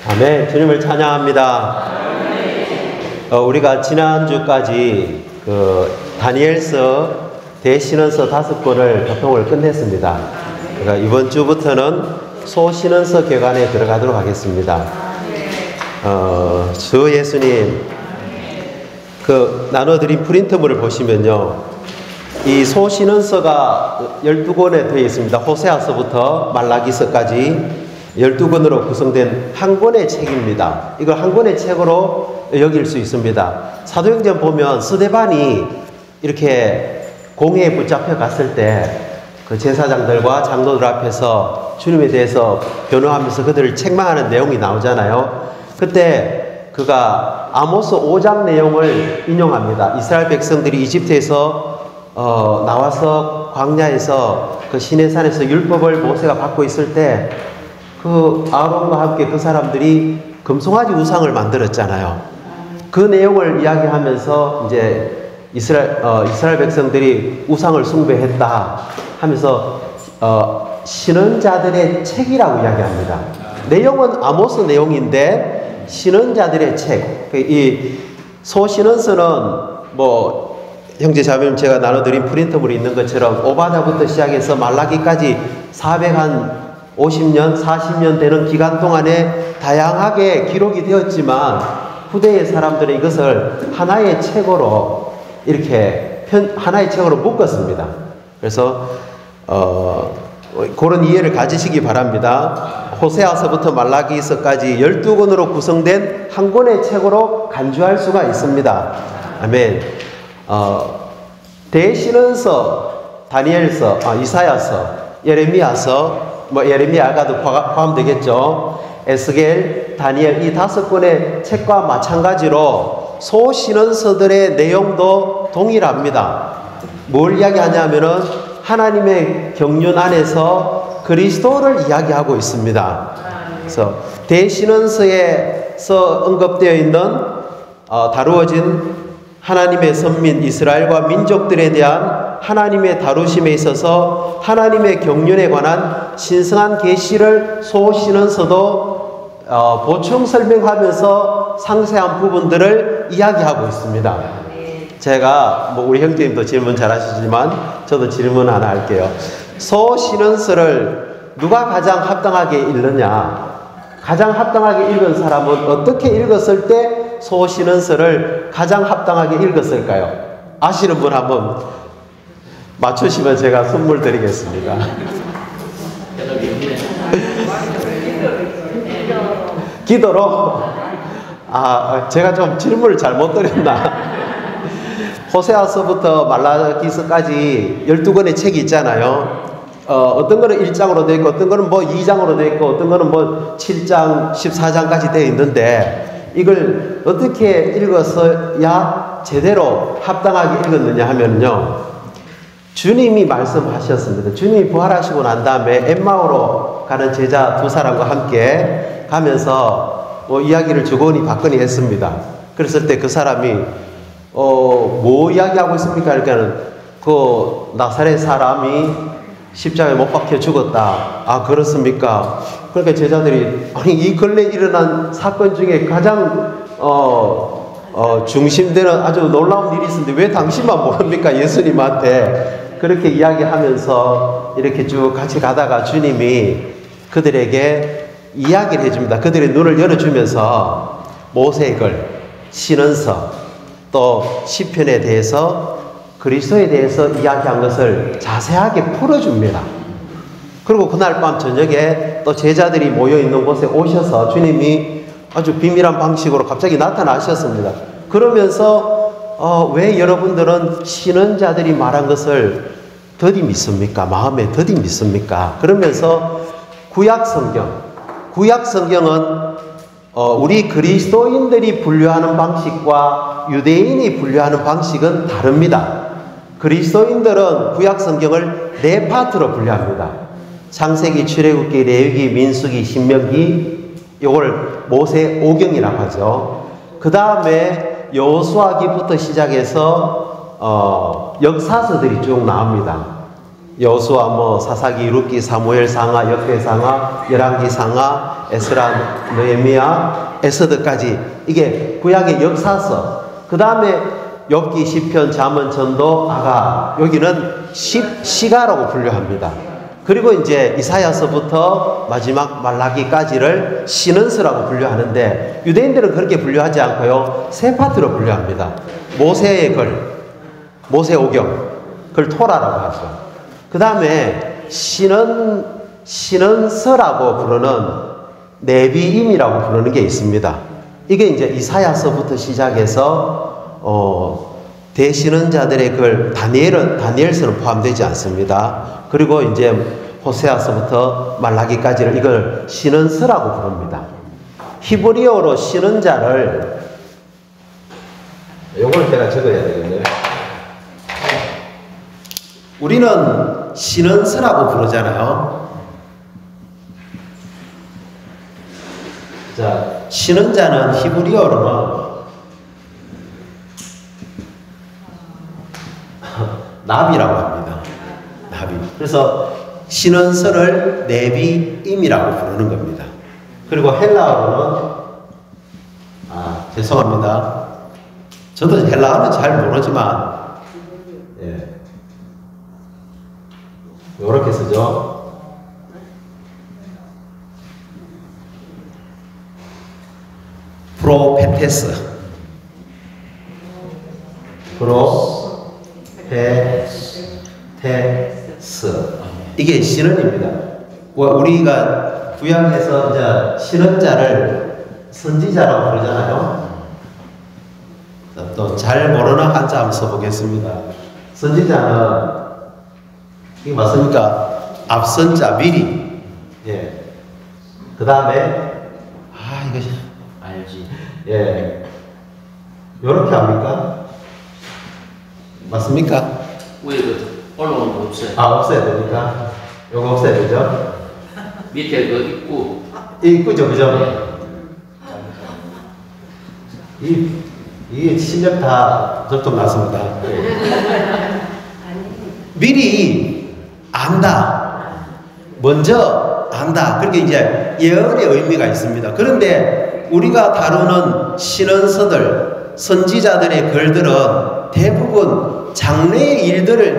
아멘. 주님을 찬양합니다. 우리가 지난주까지 다니엘서 대신언서 5권을 교통을 끝냈습니다. 그러니까 이번 주부터는 소신언서 개관에 들어가도록 하겠습니다. 주 예수님 나눠드린 프린트물을 보시면요, 이 소신언서가 12권에 되어 있습니다. 호세아서부터 말라기서까지 12권으로 구성된 한 권의 책입니다. 이걸 한 권의 책으로 여길 수 있습니다. 사도행전 보면 스데반이 이렇게 공회에 붙잡혀 갔을 때 그 제사장들과 장로들 앞에서 주님에 대해서 변호하면서 그들을 책망하는 내용이 나오잖아요. 그때 그가 아모스 5장 내용을 인용합니다. 이스라엘 백성들이 이집트에서 나와서 광야에서 그 시내산에서 율법을 모세가 받고 있을 때 그 아론과 함께 그 사람들이 금송아지 우상을 만들었잖아요. 그 내용을 이야기하면서 이제 이스라엘 백성들이 우상을 숭배했다 하면서 신언자들의 책이라고 이야기합니다. 내용은 아모스 내용인데 신언자들의 책, 이 소신언서는 형제 자매님 제가 나눠드린 프린터물이 있는 것처럼 오바다부터 시작해서 말라기까지 450년, 40년 되는 기간 동안에 다양하게 기록이 되었지만 후대의 사람들은 이것을 하나의 책으로 이렇게 하나의 책으로 묶었습니다. 그래서 그런 이해를 가지시기 바랍니다. 호세아서부터 말라기서까지 12권으로 구성된 한 권의 책으로 간주할 수가 있습니다. 아멘. 대신언서, 다니엘서, 이사야서, 예레미야서, 예레미야가도 포함되겠죠. 에스겔, 다니엘 이 5권의 책과 마찬가지로 소신언서들의 내용도 동일합니다. 뭘 이야기하냐면은 하나님의 경륜 안에서 그리스도를 이야기하고 있습니다. 그래서 대신언서에서 언급되어 있는 다루어진 하나님의 선민 이스라엘과 민족들에 대한 하나님의 다루심에 있어서 하나님의 경륜에 관한 신성한 계시를 소신언서도 보충 설명하면서 상세한 부분들을 이야기하고 있습니다. 제가 우리 형제님도 질문 잘 하시지만 저도 질문 하나 할게요. 소신언서를 누가 가장 합당하게 읽느냐? 가장 합당하게 읽은 사람은 어떻게 읽었을 때 소신언서를 가장 합당하게 읽었을까요? 아시는 분 한번 맞추시면 제가 선물 드리겠습니다. 기도로? 제가 좀 질문을 잘못 드렸나? 호세아서부터 말라기서까지 12권의 책이 있잖아요. 어떤 거는 1장으로 되어 있고, 어떤 거는 2장으로 되어 있고, 어떤 거는 7장, 14장까지 되어 있는데, 이걸 어떻게 읽어서야 제대로 합당하게 읽었느냐 하면요, 주님이 말씀하셨습니다. 주님이 부활하시고 난 다음에 엠마오로 가는 제자 2사람과 함께 가면서 이야기를 주거니 받거니 했습니다. 그랬을 때 그 사람이 뭐 이야기하고 있습니까? 그러니까는 그 나사렛 사람이 십자가에 못 박혀 죽었다. 그렇습니까? 그러니까 제자들이 이 근래 일어난 사건 중에 가장 중심되는 아주 놀라운 일이 있었는데 왜 당신만 모릅니까? 예수님한테 그렇게 이야기하면서 이렇게 쭉 같이 가다가 주님이 그들에게 이야기를 해줍니다. 그들의 눈을 열어주면서 모세글, 신언서, 또 시편에 대해서 그리스도에 대해서 이야기한 것을 자세하게 풀어줍니다. 그리고 그날 밤 저녁에 또 제자들이 모여있는 곳에 오셔서 주님이 아주 비밀한 방식으로 갑자기 나타나셨습니다. 그러면서 왜 여러분들은 신언자들이 말한 것을 더디 믿습니까? 마음에 더디 믿습니까? 그러면서 구약성경은 우리 그리스도인들이 분류하는 방식과 유대인이 분류하는 방식은 다릅니다. 그리스도인들은 구약성경을 4파트로 분류합니다. 창세기, 출애굽기, 레위기, 민수기, 신명기, 이걸 모세 오경이라고 하죠. 그 다음에 여호수아기부터 시작해서 역사서들이 쭉 나옵니다. 여호수아, 뭐 사사기, 룻기, 사무엘 상하, 역대 상하, 열왕기 상하, 에스라, 느헤미야, 에스더까지 이게 구약의 역사서. 그 다음에 욥기, 시편, 잠언, 전도, 아가, 여기는 시가라고 분류합니다. 그리고 이제 이사야서부터 마지막 말라기까지를 신언서라고 분류하는데, 유대인들은 그렇게 분류하지 않고요, 세 파트로 분류합니다. 모세의 글, 모세오경, 그걸 토라라고 하죠. 그 다음에 신언서라고 부르는 네비임이라고 부르는 게 있습니다. 이게 이제 이사야서부터 시작해서 대신언자들의 글, 다니엘서는 포함되지 않습니다. 그리고 이제 호세아서부터 말라기까지를 이걸 신언서라고 부릅니다. 히브리어로 신언자를, 요걸 제가 적어야 되겠네요. 우리는 신언서라고 부르잖아요. 자, 신언자는 히브리어로는 나비라고 합니다. 나비. 그래서 신언서를 네비임이라고 부르는 겁니다. 그리고 헬라어로는, 죄송합니다. 저도 헬라어는 잘 모르지만, 요렇게 쓰죠. 프로페테스. 이게 신언입니다. 우리가 구약에서 이제 신언자를 선지자라고 부르잖아요. 또 잘 모르는 한자 한번 써보겠습니다. 선지자는 이게 맞습니까? 앞선자 미리. 예. 그 다음에 이거 알지. 예. 요렇게 합니까? 맞습니까? 위에 그 올라오는 거 없어요. 없애야 됩니까? 요거 없애야 되죠? 밑에 그 입구. 입구죠, 그죠? 이 실력 다 접점 났습니다. 미리 안다. 먼저 안다. 그렇게 이제 예언의 의미가 있습니다. 그런데 우리가 다루는 신언서들, 선지자들의 글들은 대부분 장래의 일들을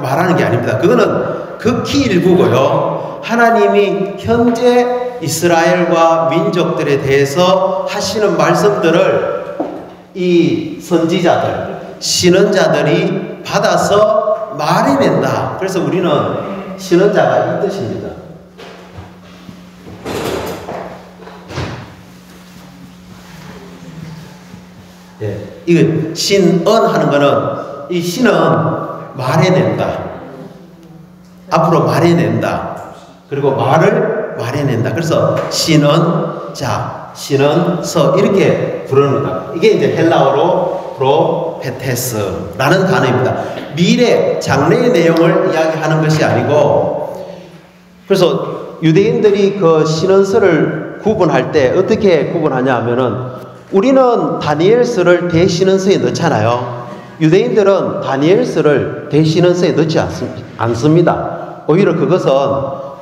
말하는 게 아닙니다. 그거는 극히 일부고요. 하나님이 현재 이스라엘과 민족들에 대해서 하시는 말씀들을 이 선지자들, 신언자들이 받아서 말해낸다. 그래서 우리는 신언자가 이 뜻입니다. 이거 신언하는 거는, 이 신은 말해낸다. 앞으로 말해낸다. 그리고 말을 말해낸다. 그래서 신언자, 신언서 이렇게 부릅니다. 이게 이제 헬라어로 프로페테스라는 단어입니다. 미래, 장래의 내용을 이야기하는 것이 아니고, 그래서 유대인들이 그 신언서를 구분할 때 어떻게 구분하냐 하면은, 우리는 다니엘서를 대신언서에 넣잖아요. 유대인들은 다니엘서를 대신언서에 넣지 않습니다. 오히려 그것은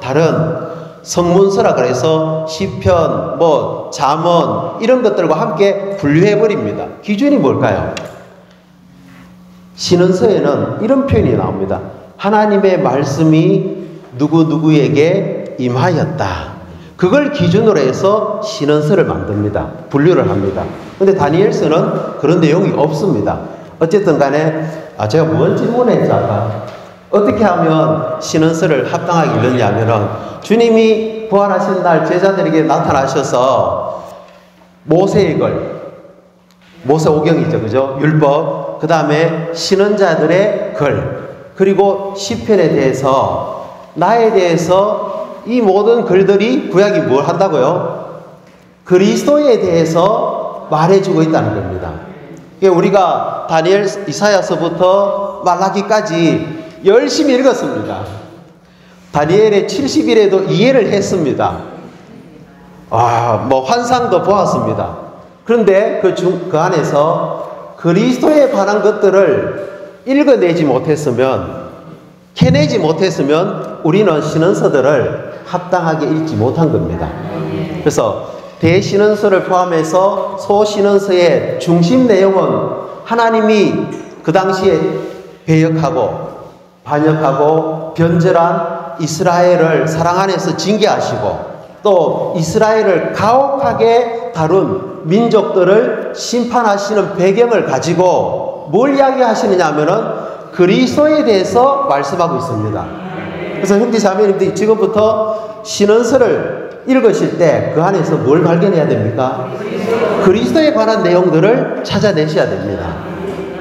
다른 성문서라 그래서 시편, 잠언 이런 것들과 함께 분류해 버립니다. 기준이 뭘까요? 신언서에는 이런 표현이 나옵니다. 하나님의 말씀이 누구누구에게 임하였다. 그걸 기준으로 해서 신언서를 만듭니다. 분류를 합니다. 근데 다니엘서는 그런 내용이 없습니다. 어쨌든 간에, 제가 뭔 질문했죠, 아까? 어떻게 하면 신언서를 합당하게 읽느냐면은, 주님이 부활하신 날 제자들에게 나타나셔서 모세의 글, 모세오경이죠, 그죠? 율법, 그 다음에 신언자들의 글, 그리고 시편에 대해서, 나에 대해서 이 모든 글들이 구약이 뭘 한다고요? 그리스도에 대해서 말해주고 있다는 겁니다. 우리가 다니엘, 이사야서부터 말라기까지 열심히 읽었습니다. 다니엘의 70일에도 이해를 했습니다. 환상도 보았습니다. 그런데 그 안에서 그리스도에 관한 것들을 읽어내지 못했으면 캐내지 못했으면 우리는 신언서들을 합당하게 읽지 못한 겁니다. 그래서 대신언서를 포함해서 소신언서의 중심 내용은 하나님이 그 당시에 배역하고 반역하고 변절한 이스라엘을 사랑 안에서 징계하시고 또 이스라엘을 가혹하게 다룬 민족들을 심판하시는 배경을 가지고 뭘 이야기하시느냐 하면은 그리스도에 대해서 말씀하고 있습니다. 그래서 형제 자매님들이 지금부터 신언서를 읽으실 때 그 안에서 뭘 발견해야 됩니까? 그리스도에 관한 내용들을 찾아내셔야 됩니다.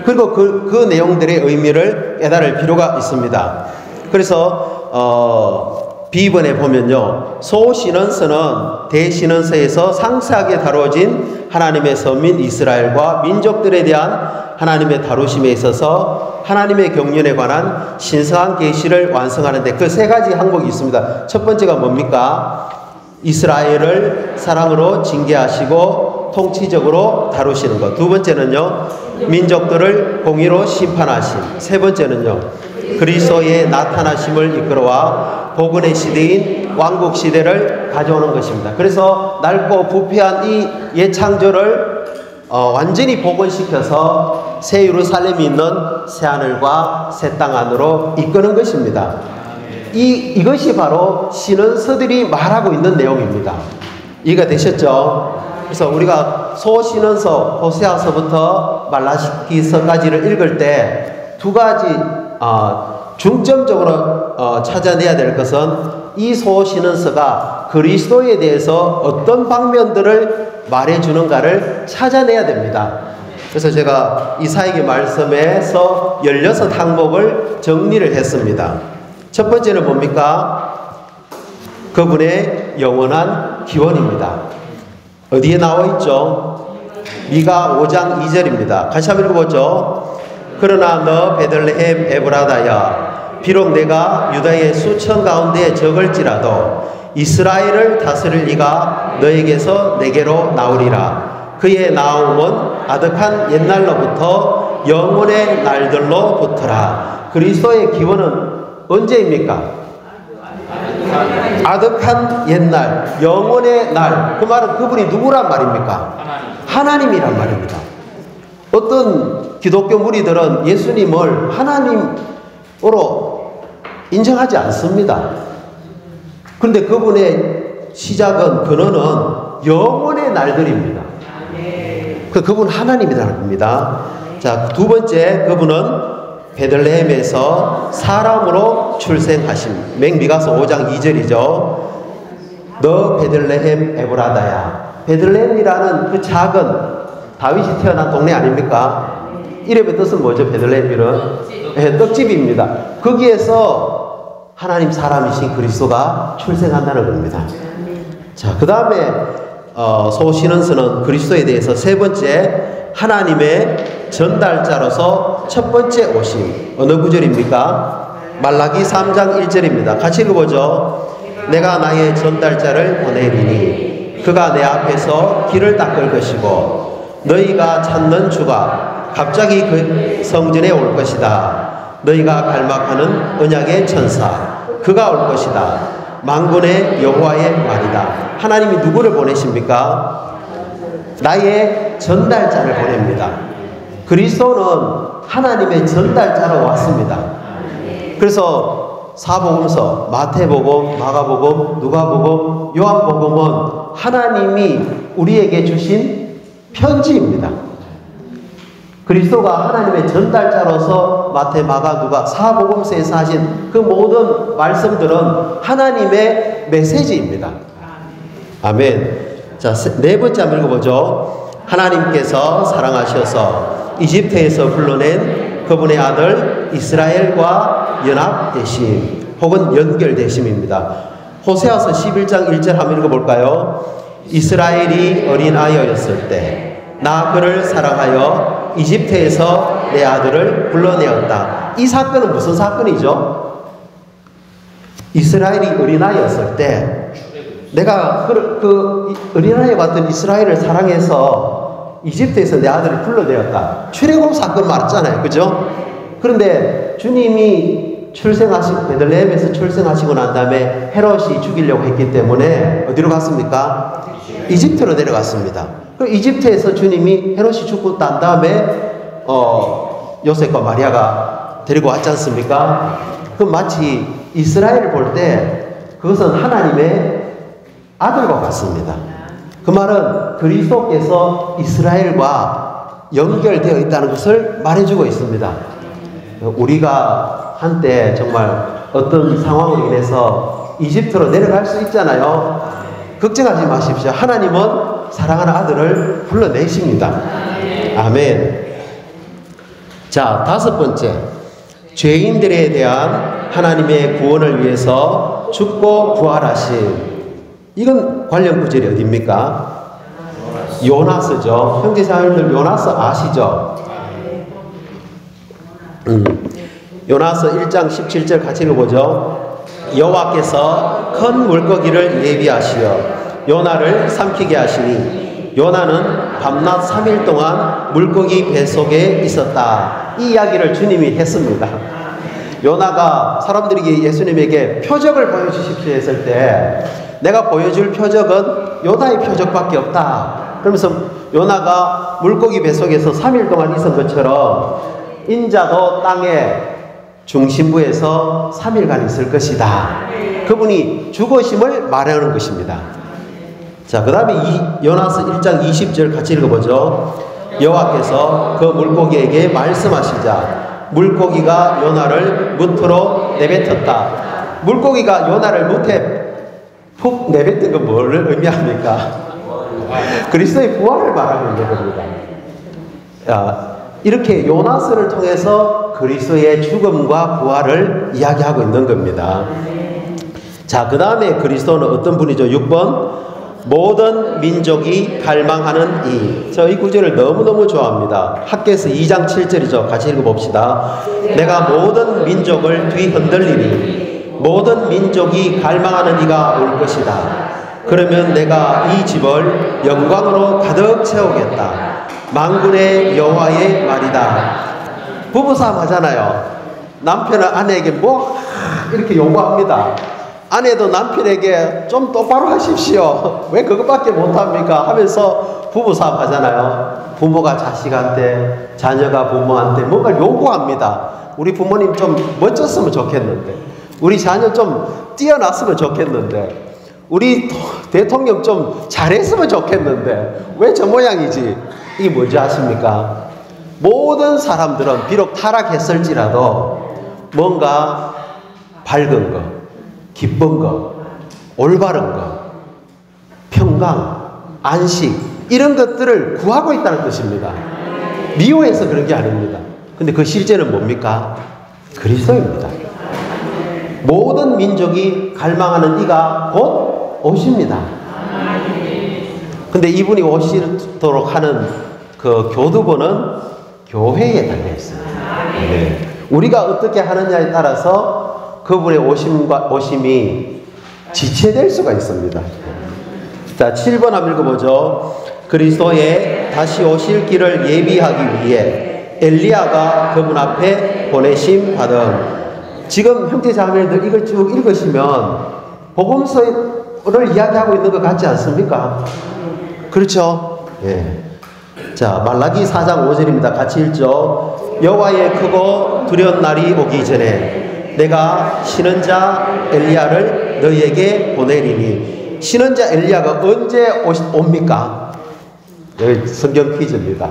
그리고 그 내용들의 의미를 깨달을 필요가 있습니다. 그래서 B번에 보면요, 소신언서는 대신언서에서 상세하게 다뤄진 하나님의 선민 이스라엘과 민족들에 대한 하나님의 다루심에 있어서 하나님의 경륜에 관한 신성한 계시를 완성하는 데 그 세 가지 항목이 있습니다. 첫 번째가 뭡니까? 이스라엘을 사랑으로 징계하시고 통치적으로 다루시는 것. 두 번째는요, 민족들을 공의로 심판하심. 세 번째는요, 그리스도의 나타나심을 이끌어와 복원의 시대인 왕국 시대를 가져오는 것입니다. 그래서 낡고 부패한 이 예창조를 완전히 복원시켜서 새 예루살렘이 있는 새 하늘과 새 땅 안으로 이끄는 것입니다. 이것이 바로 신언서들이 말하고 있는 내용입니다. 이해가 되셨죠? 그래서 우리가 소신언서 호세아서부터 말라기서까지를 읽을 때 두 가지 중점적으로 찾아내야 될 것은 이 소신언서가 그리스도에 대해서 어떤 방면들을 말해주는가를 찾아내야 됩니다. 그래서 제가 이사야기 말씀에서 16항목을 정리를 했습니다. 첫 번째는 뭡니까? 그분의 영원한 기원입니다. 어디에 나와 있죠? 미가 5장 2절입니다. 같이 한번 읽어보죠. 그러나 너 베들레헴 에브라다야, 비록 내가 유다의 수천 가운데 적을지라도 이스라엘을 다스릴 이가 너에게서 내게로 나오리라. 그의 나옴은 아득한 옛날로부터 영원의 날들로부터라. 그리스도의 기원은 언제입니까? 아득한 옛날, 영원의 날. 그 말은 그분이 누구란 말입니까? 하나님이란 말입니다. 어떤 기독교 무리들은 예수님을 하나님으로 인정하지 않습니다. 그런데 그분의 시작은, 근원은 영원의 날들입니다. 그분 하나님이라는 겁니다. 자, 두 번째, 그분은 베들레헴에서 사람으로 출생하심. 미가서 5장 2절이죠. 너 베들레헴 에브라다야. 베들레헴이라는 그 작은 다윗이 태어난 동네 아닙니까? 이름의 뜻은 뭐죠? 베들레헴이는 떡집입니다. 거기에서 하나님 사람이신 그리스도가 출생한다는 겁니다. 자, 그 다음에 소신언서는 그리스도에 대해서 세 번째, 하나님의 전달자로서 첫 번째 오심. 어느 구절입니까? 말라기 3장 1절입니다. 같이 읽어보죠. 내가 나의 전달자를 보내리니 그가 내 앞에서 길을 닦을 것이고 너희가 찾는 주가 갑자기 그 성전에 올 것이다. 너희가 갈망하는 언약의 천사 그가 올 것이다. 만군의 여호와의 말이다. 하나님이 누구를 보내십니까? 나의 전달자를 보냅니다. 그리스도는 하나님의 전달자로 왔습니다. 그래서 사복음서, 마태복음, 마가복음, 누가복음, 요한복음은 하나님이 우리에게 주신 편지입니다. 그리스도가 하나님의 전달자로서 마태, 마가, 누가, 사복음서에서 하신 그 모든 말씀들은 하나님의 메시지입니다. 아멘. 자, 네 번째 한번 읽어보죠. 하나님께서 사랑하셔서 이집트에서 불러낸 그분의 아들 이스라엘과 연합되심 혹은 연결되심입니다. 호세아서 11장 1절 한번 읽어볼까요? 이스라엘이 어린아이였을 때 나 그를 사랑하여 이집트에서 내 아들을 불러내었다. 이 사건은 무슨 사건이죠? 이스라엘이 어린아이였을 때 내가 그 어린아이 같은 이스라엘을 사랑해서 이집트에서 내 아들을 불러내었다. 출애굽 사건 말했잖아요. 그죠? 그런데 주님이 베들레헴에서 출생하시고 난 다음에 헤롯이 죽이려고 했기 때문에 어디로 갔습니까? 이집트로 내려갔습니다. 그 이집트에서 주님이 헤롯이 죽고 난 다음에 요셉과 마리아가 데리고 왔지 않습니까? 그 마치 이스라엘을 볼 때 그것은 하나님의 아들과 같습니다. 그 말은 그리스도께서 이스라엘과 연결되어 있다는 것을 말해주고 있습니다. 우리가 한때 정말 어떤 상황으로 인해서 이집트로 내려갈 수 있잖아요. 걱정하지 마십시오. 하나님은 사랑하는 아들을 불러내십니다. 아멘. 자, 다섯 번째, 죄인들에 대한 하나님의 구원을 위해서 죽고 부활하신, 이건 관련 구절이 어디입니까? 요나서죠. 형제자매들 요나서 아시죠? 요나서 1장 17절 같이 읽어보죠. 여호와께서 큰 물고기를 예비하시어 요나를 삼키게 하시니 요나는 밤낮 3일 동안 물고기 뱃속에 있었다. 이 이야기를 주님이 했습니다. 요나가 사람들에게 예수님에게 표적을 보여주십시오 했을 때 내가 보여줄 표적은 요나의 표적밖에 없다. 그러면서 요나가 물고기 뱃속에서 3일 동안 있은 것처럼 인자도 땅의 중심부에서 3일간 있을 것이다. 그분이 죽으심을 말하는 것입니다. 자, 그 다음에 요나서 1장 20절 같이 읽어보죠. 여호와께서 그 물고기에게 말씀하시자 물고기가 요나를 무트로 내뱉었다. 물고기가 요나를 무트에 푹 내뱉은 건 뭐를 의미합니까? 그리스도의 부활을 말하고 있는 겁니다. 이렇게 요나서를 통해서 그리스도의 죽음과 부활을 이야기하고 있는 겁니다. 자, 그 다음에 그리스도는 어떤 분이죠? 6번, 모든 민족이 갈망하는 이. 저 이 구절을 너무너무 좋아합니다. 학개서 2장 7절이죠. 같이 읽어봅시다. 내가 모든 민족을 뒤흔들리니 모든 민족이 갈망하는 이가 올 것이다. 그러면 내가 이 집을 영광으로 가득 채우겠다. 만군의 여호와의 말이다. 부부싸움 하잖아요. 남편은 아내에게 뭐 이렇게 요구합니다. 아내도 남편에게 좀 똑바로 하십시오. 왜 그것밖에 못합니까? 하면서 부부싸움 하잖아요. 부모가 자식한테, 자녀가 부모한테 뭔가 요구합니다. 우리 부모님 좀 멋졌으면 좋겠는데, 우리 자녀 좀 뛰어났으면 좋겠는데, 우리 대통령 좀 잘했으면 좋겠는데 왜 저 모양이지? 이게 뭔지 아십니까? 모든 사람들은 비록 타락했을지라도 뭔가 밝은 거, 기쁜 거, 올바른 거, 평강, 안식 이런 것들을 구하고 있다는 뜻입니다. 미워해서 그런 게 아닙니다. 근데 그 실제는 뭡니까? 그리스도입니다. 모든 민족이 갈망하는 이가 곧 오십니다. 근데 이분이 오시도록 하는 그 교두보는 교회에 달려 있습니다. 네. 우리가 어떻게 하느냐에 따라서 그분의 오심이 지체될 수가 있습니다. 자, 7번 한번 읽어보죠. 그리스도의 다시 오실 길을 예비하기 위해 엘리야가 그분 앞에 보내심 받음. 지금 형제자매들 이걸 쭉 읽으시면 복음서를 이야기하고 있는 것 같지 않습니까? 그렇죠? 예. 자, 말라기 4장 5절입니다. 같이 읽죠. 여호와의 크고 두려운 날이 오기 전에 내가 신원자 엘리야를 너희에게 보내리니. 신원자 엘리야가 언제 옵니까? 여기 성경 퀴즈입니다.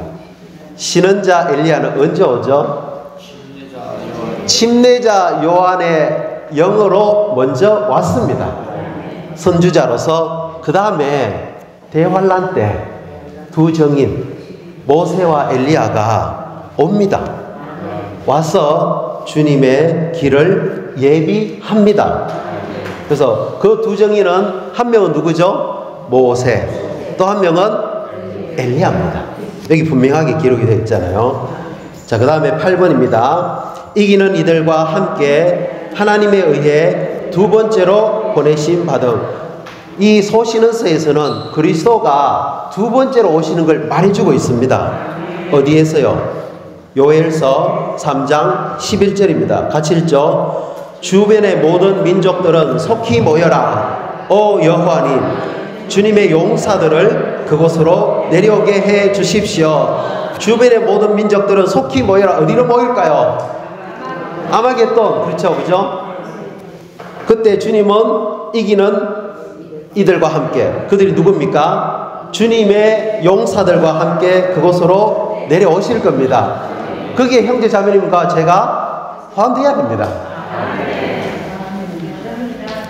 신원자 엘리야는 언제 오죠? 침례자 요한의 영으로 먼저 왔습니다. 선주자로서. 그 다음에 대환란 때 두 정인 모세와 엘리야가 옵니다. 와서 주님의 길을 예비합니다. 그래서 그 두 정인은 한 명은 누구죠? 모세. 또 한 명은 엘리야입니다. 여기 분명하게 기록이 되어 있잖아요. 자, 그 다음에 8번입니다. 이기는 이들과 함께 하나님에 의해 두 번째로 보내심 받음. 이 소신언서에서는 그리스도가 두 번째로 오시는 걸 말해주고 있습니다. 어디에서요? 요엘서 3장 11절입니다. 같이 읽죠. 주변의 모든 민족들은 속히 모여라. 오 여호와님, 주님의 용사들을 그곳으로 내려오게 해 주십시오. 주변의 모든 민족들은 속히 모여라. 어디로 모일까요? 아마겟돈. 그렇죠, 그죠? 그때 주님은 이기는 이들과 함께, 그들이 누굽니까? 주님의 용사들과 함께 그곳으로 내려오실 겁니다. 거기에 형제 자매님과 제가 포함되어야 됩니다.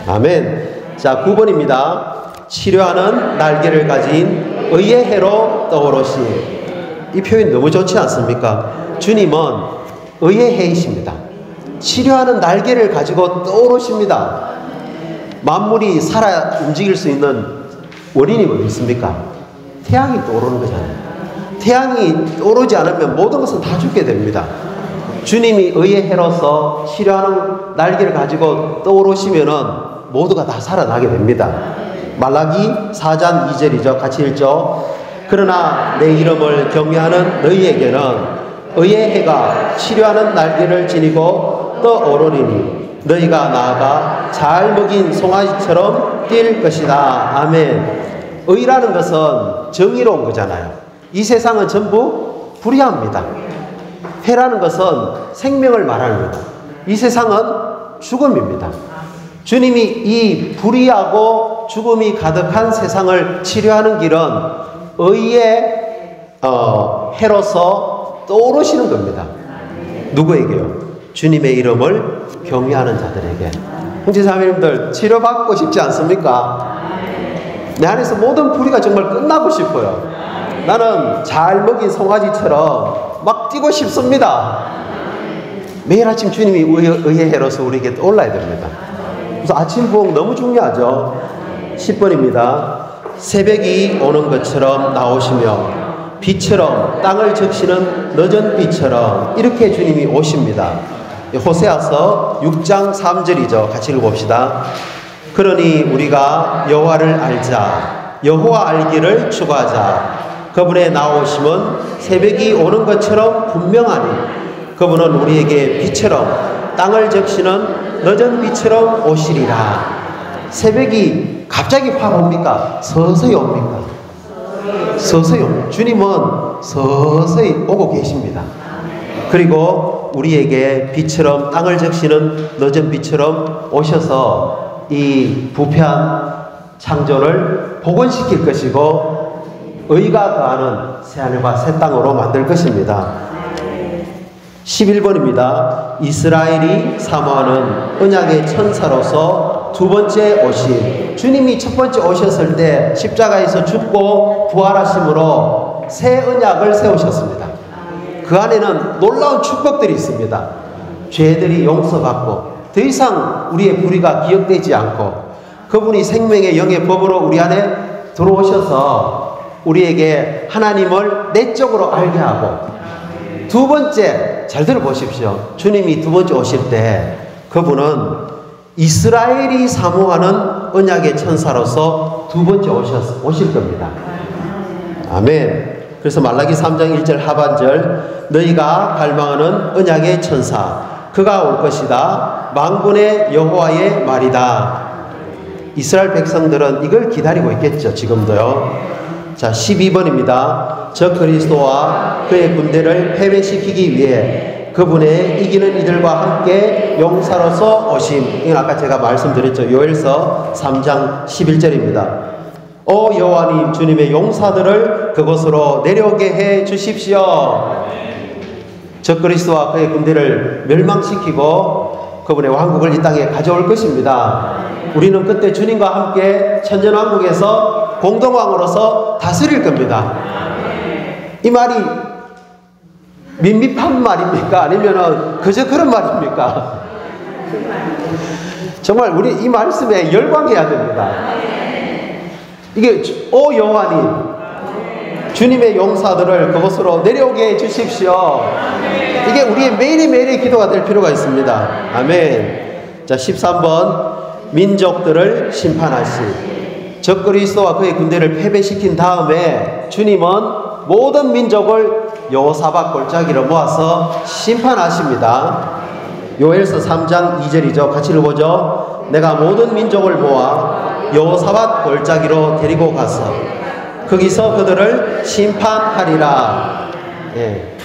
아멘. 자, 9번입니다. 치료하는 날개를 가진 의의 해로 떠오르시. 이 표현 너무 좋지 않습니까? 주님은 의의 해이십니다. 치료하는 날개를 가지고 떠오르십니다. 만물이 살아 움직일 수 있는 원인이 뭐 있습니까? 태양이 떠오르는 거잖아요. 태양이 떠오르지 않으면 모든 것은 다 죽게 됩니다. 주님이 의의 해로서 치료하는 날개를 가지고 떠오르시면은 모두가 다 살아나게 됩니다. 말라기 4장 2절이죠. 같이 읽죠. 그러나 내 이름을 경외하는 너희에게는 의의 해가 치료하는 날개를 지니고 떠오르리니 너희가 나아가 잘 먹인 송아지처럼 뛸 것이다. 아멘. 의라는 것은 정의로운 거잖아요. 이 세상은 전부 불의합니다. 해라는 것은 생명을 말합니다. 이 세상은 죽음입니다. 주님이 이 불의하고 죽음이 가득한 세상을 치료하는 길은 의의 해로서 떠오르시는 겁니다. 누구에게요? 주님의 이름을 경외하는 자들에게. 형제자매님들, 치료받고 싶지 않습니까? 내 안에서 모든 불의가 정말 끝나고 싶어요. 나는 잘 먹인 송아지처럼 막 뛰고 싶습니다. 매일 아침 주님이 의의 해로서 우리에게 떠올라야 됩니다. 그래서 아침 부흥 너무 중요하죠. 10번입니다. 새벽이 오는 것처럼 나오시며 비처럼 땅을 적시는 늦은 비처럼 이렇게 주님이 오십니다. 호세아서 6장 3절이죠. 같이 읽어봅시다. 그러니 우리가 여호와를 알자. 여호와 알기를 추구하자. 그분의 나오심은 새벽이 오는 것처럼 분명하니 그분은 우리에게 비처럼 땅을 적시는 늦은 비처럼 오시리라. 새벽이 갑자기 확 옵니까? 서서히 옵니까? 서서히 옵니다. 주님은 서서히 오고 계십니다. 그리고 우리에게 비처럼 땅을 적시는 늦은 비처럼 오셔서 이 부패한 창조를 복원시킬 것이고 의가 거하는 새하늘과 새 땅으로 만들 것입니다. 11번입니다. 이스라엘이 사모하는 언약의 천사로서 두 번째 오심. 주님이 첫 번째 오셨을 때 십자가에서 죽고 부활하심으로 새 언약을 세우셨습니다. 그 안에는 놀라운 축복들이 있습니다. 죄들이 용서받고 더 이상 우리의 불의가 기억되지 않고 그분이 생명의 영의 법으로 우리 안에 들어오셔서 우리에게 하나님을 내적으로 알게 하고, 두 번째, 잘 들어보십시오. 주님이 두 번째 오실 때 그분은 이스라엘이 사모하는 언약의 천사로서 두 번째 오실 겁니다. 아멘. 그래서 말라기 3장 1절 하반절, 너희가 갈망하는 언약의 천사 그가 올 것이다. 만군의 여호와의 말이다. 이스라엘 백성들은 이걸 기다리고 있겠죠. 지금도요. 자, 12번입니다. 저 그리스도와 그의 군대를 패배시키기 위해 그분의 이기는 이들과 함께 용사로서 오심. 이건 아까 제가 말씀드렸죠. 요엘서 3장 11절입니다. 오 여호와님, 주님의 용사들을 그곳으로 내려오게 해 주십시오. 저 그리스도와 그의 군대를 멸망시키고 그분의 왕국을 이 땅에 가져올 것입니다. 우리는 그때 주님과 함께 천년왕국에서 공동왕으로서 다스릴 겁니다. 이 말이 밋밋한 말입니까? 아니면 그저 그런 말입니까? 정말 우리 이 말씀에 열광해야 됩니다. 이게 오 여호와님, 주님의 용사들을 그곳으로 내려오게 해 주십시오. 이게 우리의 매일매일의 기도가 될 필요가 있습니다. 아멘. 자, 13번, 민족들을 심판하시. 저 그리스도와 그의 군대를 패배시킨 다음에 주님은 모든 민족을 여호사밧 골짜기로 모아서 심판하십니다. 요엘서 3장 2절이죠. 같이 읽어보죠. 내가 모든 민족을 모아 여호사밧 골짜기로 데리고 가서 거기서 그들을 심판하리라. 예.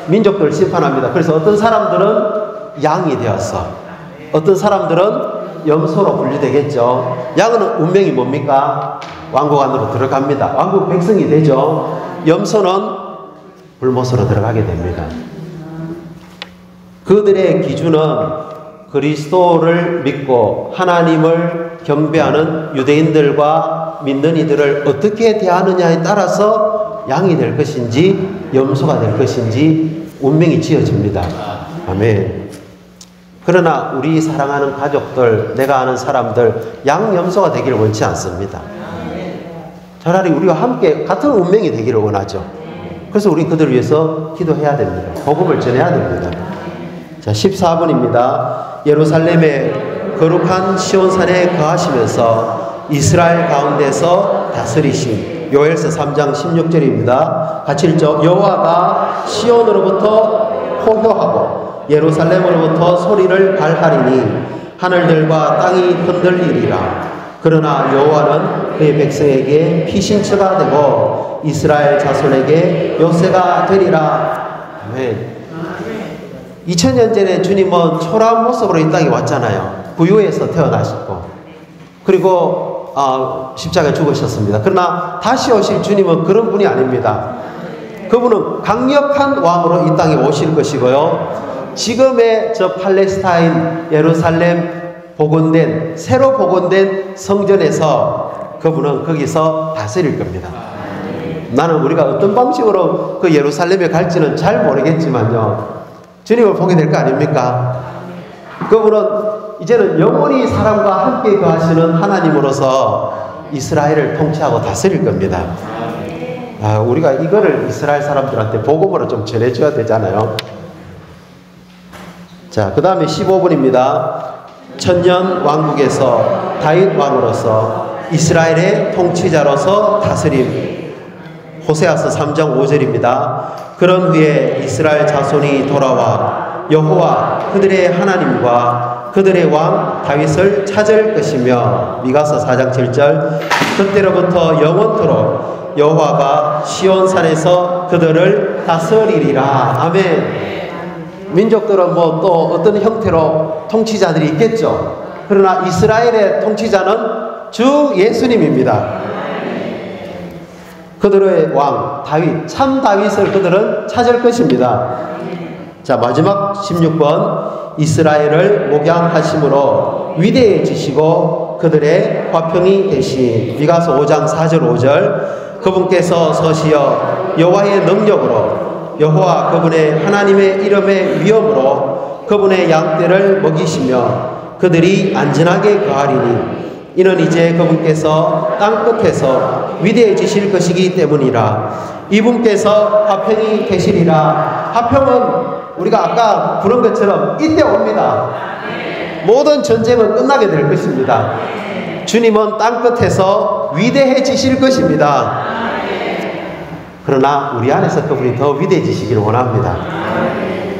민족들을 심판합니다. 그래서 어떤 사람들은 양이 되어서, 어떤 사람들은 염소로 분류되겠죠. 양은 운명이 뭡니까? 왕국 안으로 들어갑니다. 왕국 백성이 되죠. 염소는 불못으로 들어가게 됩니다. 그들의 기준은 그리스도를 믿고 하나님을 경배하는 유대인들과 믿는 이들을 어떻게 대하느냐에 따라서 양이 될 것인지 염소가 될 것인지 운명이 지어집니다. 아멘. 그러나 우리 사랑하는 가족들, 내가 아는 사람들 양, 염소가 되기를 원치 않습니다. 차라리 우리와 함께 같은 운명이 되기를 원하죠. 그래서 우리 그들을 위해서 기도해야 됩니다. 복음을 전해야 됩니다. 자, 14번입니다. 예루살렘의 거룩한 시온산에 거하시면서 이스라엘 가운데서 다스리신 요엘서 3장 16절입니다. 같이 읽죠. 여호와가 시온으로부터 호효하고 예루살렘으로부터 소리를 발하리니 하늘들과 땅이 흔들리리라. 그러나 여호와는 그의 백성에게 피신처가 되고 이스라엘 자손에게 요새가 되리라. 아멘. 2000년 전에 주님은 초라한 모습으로 이 땅에 왔잖아요. 부유에서 태어나셨고 그리고 십자가에 죽으셨습니다. 그러나 다시 오실 주님은 그런 분이 아닙니다. 그분은 강력한 왕으로 이 땅에 오실 것이고요. 지금의 저 팔레스타인 예루살렘 새로 복원된 성전에서 그분은 거기서 다스릴 겁니다. 나는 우리가 어떤 방식으로 그 예루살렘에 갈지는 잘 모르겠지만요. 주님을 보게 될 거 아닙니까? 그분은 이제는 영원히 사람과 함께 거하시는 하나님으로서 이스라엘을 통치하고 다스릴 겁니다. 우리가 이거를 이스라엘 사람들한테 복음으로 좀 전해줘야 되잖아요. 자, 그 다음에 15분입니다. 천년 왕국에서 다윗 왕으로서 이스라엘의 통치자로서 다스림. 호세아서 3장 5절입니다. 그런 후에 이스라엘 자손이 돌아와 여호와 그들의 하나님과 그들의 왕 다윗을 찾을 것이며 미가서 4장 7절 그때로부터 영원토록 여호와가 시온산에서 그들을 다스리리라. 아멘. 민족들은 뭐 또 어떤 형태로 통치자들이 있겠죠. 그러나 이스라엘의 통치자는 주 예수님입니다. 그들의 왕 다윗, 참 다윗을 그들은 찾을 것입니다. 자, 마지막 16번 이스라엘을 목양하심으로 위대해지시고 그들의 화평이 되신 미가서 5장 4절 5절 그분께서 서시어 여호와의 능력으로 여호와 그분의 하나님의 이름의 위엄으로 그분의 양떼를 먹이시며 그들이 안전하게 거하리니 이는 이제 그분께서 땅끝에서 위대해지실 것이기 때문이라. 이분께서 화평이 되시리라. 화평은 우리가 아까 부른 것처럼 이때 옵니다. 모든 전쟁은 끝나게 될 것입니다. 주님은 땅끝에서 위대해지실 것입니다. 그러나 우리 안에서 그분이 더 위대해지시기를 원합니다.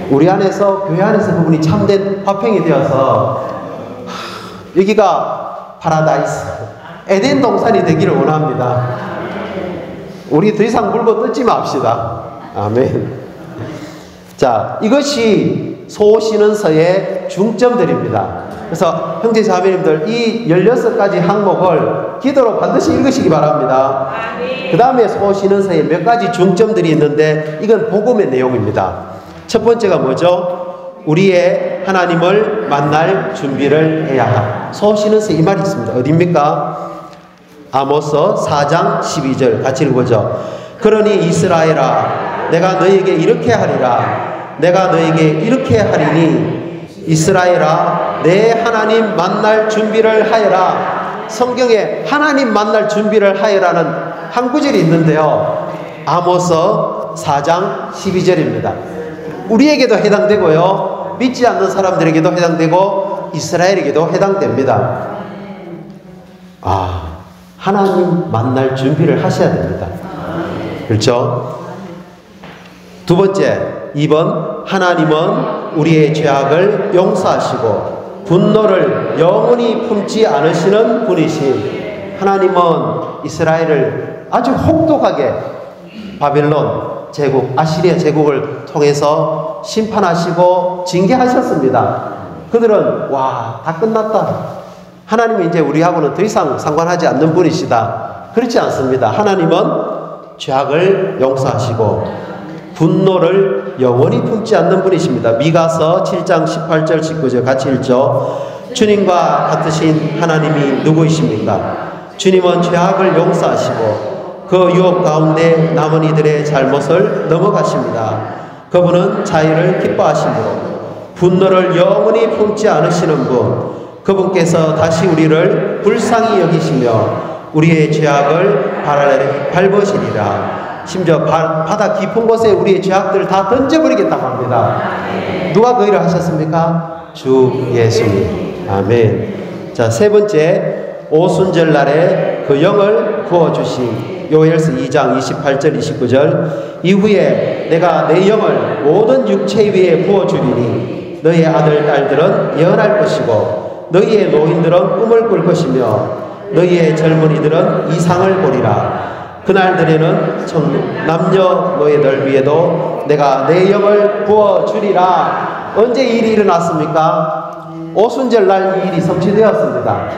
우리 안에서, 교회 안에서 그분이 참된 화평이 되어서 여기가 파라다이스, 에덴 동산이 되기를 원합니다. 우리 더 이상 물고 뜯지 맙시다. 아멘. 자, 이것이 소신은서의 중점들입니다. 그래서 형제 자매님들 이 16가지 항목을 기도로 반드시 읽으시기 바랍니다. 그 다음에 소신은서에 몇 가지 중점들이 있는데 이건 복음의 내용입니다. 첫 번째가 뭐죠? 우리의 하나님을 만날 준비를 해야 할. 소신은서 이 말이 있습니다. 어디입니까? 아모스 4장 12절 같이 읽어보죠. 그러니 이스라엘아 내가 너에게 이렇게 하리라. 내가 너에게 이렇게 하리니 이스라엘아 내 하나님 만날 준비를 하여라. 성경에 하나님 만날 준비를 하여라는 한 구절이 있는데요. 아모스 4장 12절입니다. 우리에게도 해당되고요. 믿지 않는 사람들에게도 해당되고 이스라엘에게도 해당됩니다. 하나님 만날 준비를 하셔야 됩니다. 그렇죠? 두 번째, 2번 하나님은 우리의 죄악을 용서하시고 분노를 영원히 품지 않으시는 분이신 하나님은 이스라엘을 아주 혹독하게 바벨론 제국, 아시리아 제국을 통해서 심판하시고 징계하셨습니다. 그들은 와, 다 끝났다. 하나님이 이제 우리하고는 더 이상 상관하지 않는 분이시다. 그렇지 않습니다. 하나님은 죄악을 용서하시고 분노를 영원히 품지 않는 분이십니다. 미가서 7장 18절 19절 같이 읽죠. 주님과 같으신 하나님이 누구이십니까? 주님은 죄악을 용서하시고 그 유혹 가운데 남은 이들의 잘못을 넘어가십니다. 그분은 자유를 기뻐하시므로 분노를 영원히 품지 않으시는 분, 그분께서 다시 우리를 불쌍히 여기시며 우리의 죄악을 발 아래 밟으시리라. 심지어 바다 깊은 곳에 우리의 죄악들을 다 던져버리겠다고 합니다. 누가 그 일을 하셨습니까? 주 예수님. 아멘. 자, 세 번째, 오순절 날에 그 영을 부어주신 요엘서 2장 28절 29절 이후에 내가 내 영을 모든 육체 위에 부어주리니 너희의 아들 딸들은 예언할 것이고 너희의 노인들은 꿈을 꿀 것이며 너희의 젊은이들은 이상을 보리라. 그날들에는 남녀 너희들 위에도 내가 내 영을 부어주리라. 언제 이 일이 일어났습니까? 오순절 날 이 일이 성취되었습니다.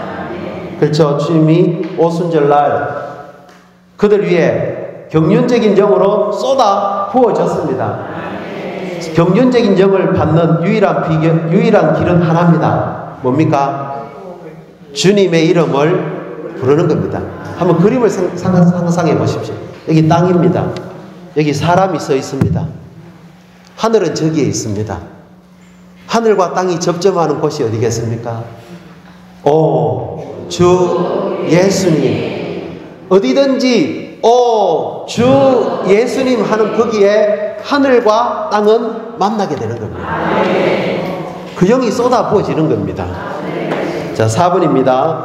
그렇죠. 주님이 오순절 날 그들 위해 경륜적인 영으로 쏟아 부어졌습니다. 경륜적인 영을 받는 유일한 길은 하나입니다. 뭡니까? 주님의 이름을 부르는 겁니다. 한번 그림을 상상해 보십시오. 여기 땅입니다. 여기 사람이 서 있습니다. 하늘은 저기에 있습니다. 하늘과 땅이 접점하는 곳이 어디겠습니까? 오, 주 예수님. 어디든지 오, 주 예수님 하는 거기에 하늘과 땅은 만나게 되는 겁니다. 그 영이 쏟아 부어지는 겁니다. 자, 4번입니다.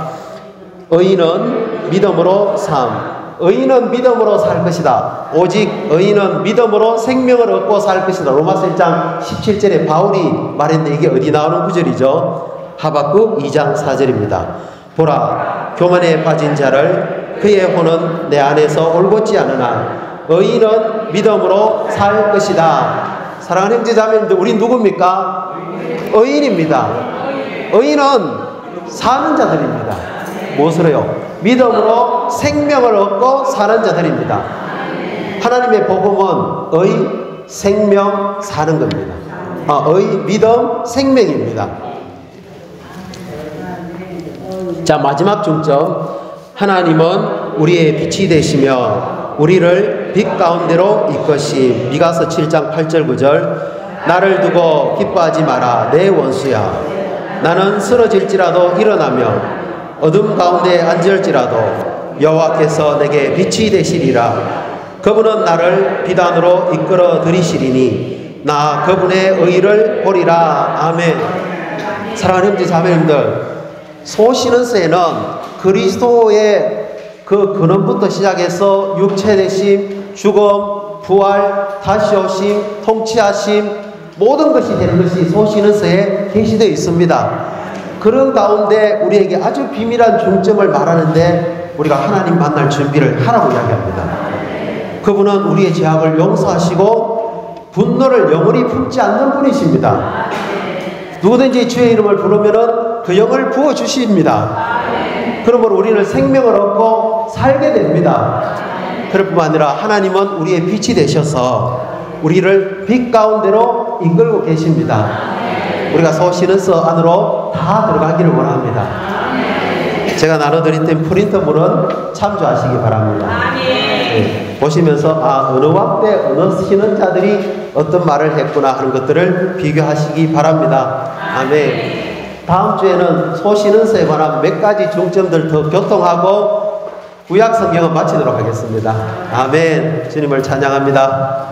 의인은 믿음으로 삶. 의인은 믿음으로 살 것이다. 오직 의인은 믿음으로 생명을 얻고 살 것이다. 로마서 1장 17절에 바울이 말했는데 이게 어디 나오는 구절이죠? 하박국 2장 4절입니다. 보라, 교만에 빠진 자를 그의 혼은 내 안에서 올곧지 않으나 의인은 믿음으로 살 것이다. 사랑하는 형제자매님들, 우리 누굽니까? 의인입니다. 의인은 사는 자들입니다. 무엇으로요? 믿음으로 생명을 얻고 사는 자들입니다. 하나님의 복음은 의, 생명, 사는 겁니다. 의, 믿음, 생명입니다. 자, 마지막 중점. 하나님은 우리의 빛이 되시며 우리를 빛 가운데로 이끄시. 미가서 7장 8절 9절. 나를 두고 기뻐하지 마라 내 원수야. 나는 쓰러질지라도 일어나며 어둠 가운데 앉을지라도 여호와께서 내게 빛이 되시리라. 그분은 나를 빛 안으로 이끌어 들이시리니 나 그분의 의를 보리라. 아멘. 사랑하는 형제 자매님들, 소시는서에는 그리스도의 그 근원부터 시작해서 육체 되심, 죽음, 부활, 다시 오심, 통치하심, 모든 것이 되는 것이 소시는서에 계시되어 있습니다. 그런 가운데 우리에게 아주 비밀한 중점을 말하는데 우리가 하나님 만날 준비를 하라고 이야기합니다. 그분은 우리의 죄악을 용서하시고 분노를 영원히 품지 않는 분이십니다. 누구든지 주의 이름을 부르면 그 영을 부어주십니다. 그러므로 우리는 생명을 얻고 살게 됩니다. 그럴 뿐만 아니라 하나님은 우리의 빛이 되셔서 우리를 빛 가운데로 이끌고 계십니다. 우리가 소시는서 안으로 다 들어가기를 원합니다. 제가 나눠드린 프린터물은 참조하시기 바랍니다. 네, 보시면서 어느 왕때 어느 신원자들이 어떤 말을 했구나 하는 것들을 비교하시기 바랍니다. 아멘. 다음 주에는 소시는서에 관한 몇 가지 중점들 더 교통하고 구약 성경은 마치도록 하겠습니다. 아멘. 주님을 찬양합니다.